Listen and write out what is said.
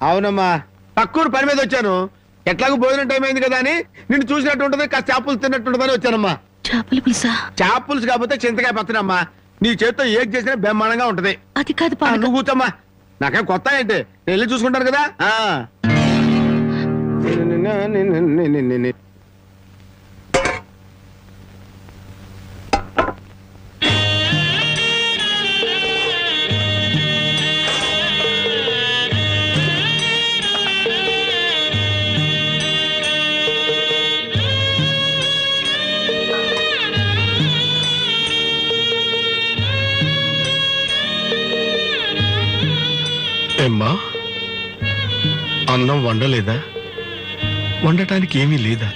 అవునమ్మా, తక్కువ పని మీద వచ్చాను. ఎట్లాగో భోజనం టైం అయింది కదా అని నిన్ను చూసినట్టు ఉంటది, కాస్త చేపలు తిన్నట్టు ఉంటదని వచ్చానమ్మా. చేపల పులుసా? చేప పులుసు కాకపోతే చింతకాయ పచ్చడమ్మా. నీ చేతితో ఏం చేసినా బ్రహ్మాండంగా ఉంటది. అది కాదు నువ్వు కూర్చోమ్మా, నాకేం కొత్త ఏంటి, నేను వెళ్ళి చూసుకుంటాను కదా. ఏమ్మా, అన్నం వండలేదా? వండటానికి ఏమీ లేదా?